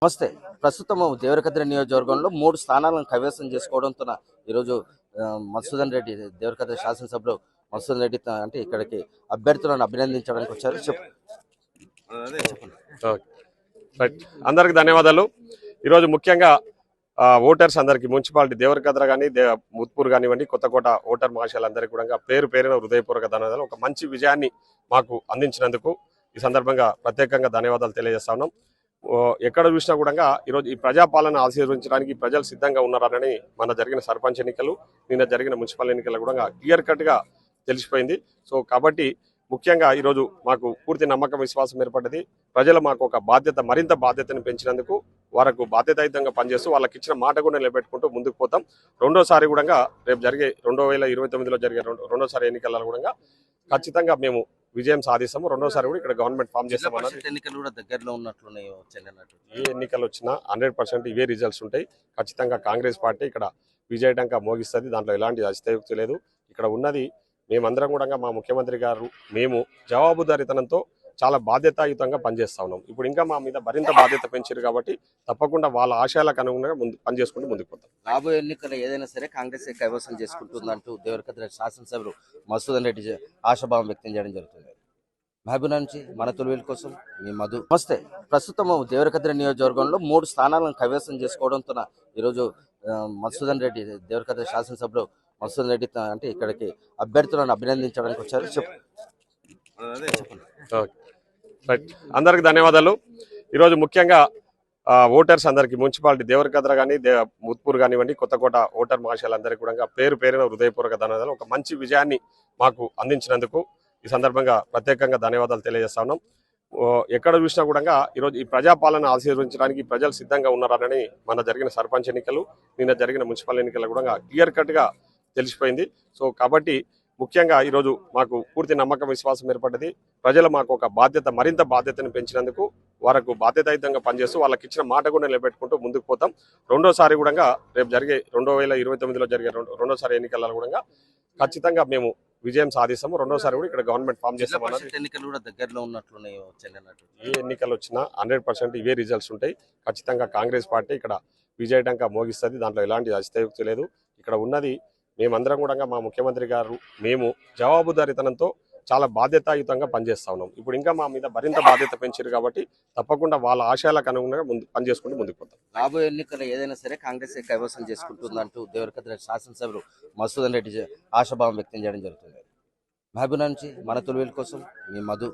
నమస్తే. ప్రస్తుతం దేవరకద్ర నియోజకవర్గంలో 3 స్థానాలను కైవసం చేసుకోవడంతో ఈరోజు మధుసూదన్ రెడ్డి దేవరకద్ర శాసనసభ్యులు మధుసూదన్ రెడ్డి అంటే ఇక్కడికి అభ్యర్థులను అభినందించడానికి వచ్చారు. రైట్, అందరికి ధన్యవాదాలు. ఈరోజు ముఖ్యంగా ఓటర్స్ అందరికి మున్సిపాలిటీ దేవరకద్ర కానీ ముత్పూర్ కానివ్వండి, కొత్తకోట ఓటర్ మహాశయులందరికీ కూడా పేరు పేరున హృదయపూర్వక ధన్యవాదాలు. ఒక మంచి విజయాన్ని మాకు అందించినందుకు ఈ సందర్భంగా ప్రత్యేకంగా ధన్యవాదాలు తెలియజేస్తా ఉన్నాం. ఎక్కడ చూసినా కూడా ఈరోజు ఈ ప్రజాపాలన ఆశీర్వదించడానికి ప్రజలు సిద్ధంగా ఉన్నారని మన జరిగిన సర్పంచ్ ఎన్నికలు, నిన్న జరిగిన మున్సిపల్ ఎన్నికలు కూడా క్లియర్ కట్గా తెలిసిపోయింది. సో కాబట్టి ముఖ్యంగా ఈరోజు మాకు పూర్తి నమ్మకం, విశ్వాసం ఏర్పడ్డది. ప్రజలు మాకు ఒక బాధ్యత, మరింత బాధ్యతను పెంచినందుకు వారికి బాధ్యతాయుతంగా పనిచేస్తూ వాళ్ళకి ఇచ్చిన మాట కూడా నిలబెట్టుకుంటూ ముందుకు పోతాం. రెండోసారి కూడా రేపు జరిగే 2029లో జరిగే రెండోసారి ఎన్నికలలో కూడా ఖచ్చితంగా మేము విజయం సాధిస్తాము. రెండోసారి కూడా ఇక్కడ గవర్నమెంట్ ఫామ్ చేస్తామన్నారు. ఎన్నికలు కూడా దగ్గరలో ఉన్నట్లున్నాయి. ఏ ఎన్నికలు వచ్చినా 100% ఇవే రిజల్ట్స్ ఉంటాయి. ఖచ్చితంగా కాంగ్రెస్ పార్టీ ఇక్కడ విజయటంగా మోగిస్తుంది. దాంట్లో ఎలాంటి అతిశయోక్తి లేదు. ఇక్కడ ఉన్నది మేమందరం కూడా, మా ముఖ్యమంత్రి గారు మేము జవాబుదారీతనంతో చాలా బాధ్యతాయుతంగా పనిచేస్తా ఉన్నాం. ఇప్పుడు ఇంకా మా మీద మరింత బాధ్యత పెంచారు కాబట్టి తప్పకుండా వాళ్ళ ఆశయాలకు అనుగుణంగా పనిచేసుకుంటూ ముందుకు పోతాం. రాబోయే ఎన్నికలు ఏదైనా సరే కాంగ్రెస్ కైవసం చేసుకుంటుందంటూ దేవరకద్ర శాసనసభ్యులు మధుసూదన్ రెడ్డి ఆశాభావం వ్యక్తం చేయడం జరుగుతుంది. మహబూబ్ నుంచి మన తొలివేలు కోసం మీ మధు. నమస్తే. ప్రస్తుతం దేవరకద్ర నియోజకవర్గంలో 3 స్థానాలను కైవసం చేసుకోవడంతో ఈరోజు మధుసూదన్ రెడ్డి దేవరకద్ర శాసనసభ్యులు మధుసూదన్ రెడ్డి అంటే ఇక్కడికి అభ్యర్థులను అభినందించడానికి వచ్చారు. రైట్, అందరికి ధన్యవాదాలు. ఈరోజు ముఖ్యంగా ఓటర్స్ అందరికి మున్సిపాలిటీ దేవరకద్ర కానీ ముత్పూర్ కానివ్వండి, కొత్తకోట ఓటర్ మహాశయులందరికీ కూడా పేరు పేరున హృదయపూర్వక ధన్యవాదాలు. ఒక మంచి విజయాన్ని మాకు అందించినందుకు ఈ సందర్భంగా ప్రత్యేకంగా ధన్యవాదాలు తెలియజేస్తా ఉన్నాం. ఎక్కడ చూసినా కూడా ఈరోజు ఈ ప్రజాపాలన ఆశీర్వదించడానికి ప్రజలు సిద్ధంగా ఉన్నారని మన జరిగిన సర్పంచ్ ఎన్నికలు, నిన్న జరిగిన మున్సిపల్ ఎన్నికలు కూడా క్లియర్ కట్గా తెలిసిపోయింది. సో కాబట్టి ముఖ్యంగా ఈరోజు మాకు పూర్తి నమ్మకం, విశ్వాసం ఏర్పడ్డది. ప్రజలు మాకు ఒక బాధ్యత, మరింత బాధ్యతను పెంచినందుకు వారికి బాధ్యతాయుతంగా పనిచేస్తూ వాళ్ళకి ఇచ్చిన మాట కూడా నిలబెట్టుకుంటూ ముందుకు పోతాం. రెండోసారి కూడా రేపు జరిగే 2029లో జరిగే రెండోసారి ఎన్నికలలో కూడా ఖచ్చితంగా మేము విజయం సాధిస్తాము. రెండోసారి కూడా ఇక్కడ గవర్నమెంట్ ఫామ్ చేస్తామన్నారు. ఎన్నికలు కూడా దగ్గరలో ఉన్నట్లున్నాయి. ఏ ఎన్నికలు వచ్చినా 100% ఇవే రిజల్ట్స్ ఉంటాయి. ఖచ్చితంగా కాంగ్రెస్ పార్టీ ఇక్కడ విజయటంగా మోగిస్తుంది. దాంట్లో ఎలాంటి అతిశయోక్తి లేదు. ఇక్కడ ఉన్నది మేమందరం కూడా, మా ముఖ్యమంత్రి గారు మేము జవాబుదారీతనంతో చాలా బాధ్యతాయుతంగా పనిచేస్తా ఉన్నాం. ఇప్పుడు ఇంకా మా మీద మరింత బాధ్యత పెంచారు కాబట్టి తప్పకుండా వాళ్ళ ఆశయాలకు అనుగుణంగా పనిచేసుకుంటూ ముందుకు పోతాం. రాబోయే ఎన్నికలు ఏదైనా సరే కాంగ్రెస్ కైవసం చేసుకుంటుందంటూ దేవరకద్ర శాసనసభ్యులు మధుసూదన్ రెడ్డి ఆశాభావం వ్యక్తం చేయడం జరుగుతుంది. మహబూబ్ నుంచి మన తొలివేలు కోసం మీ మధు.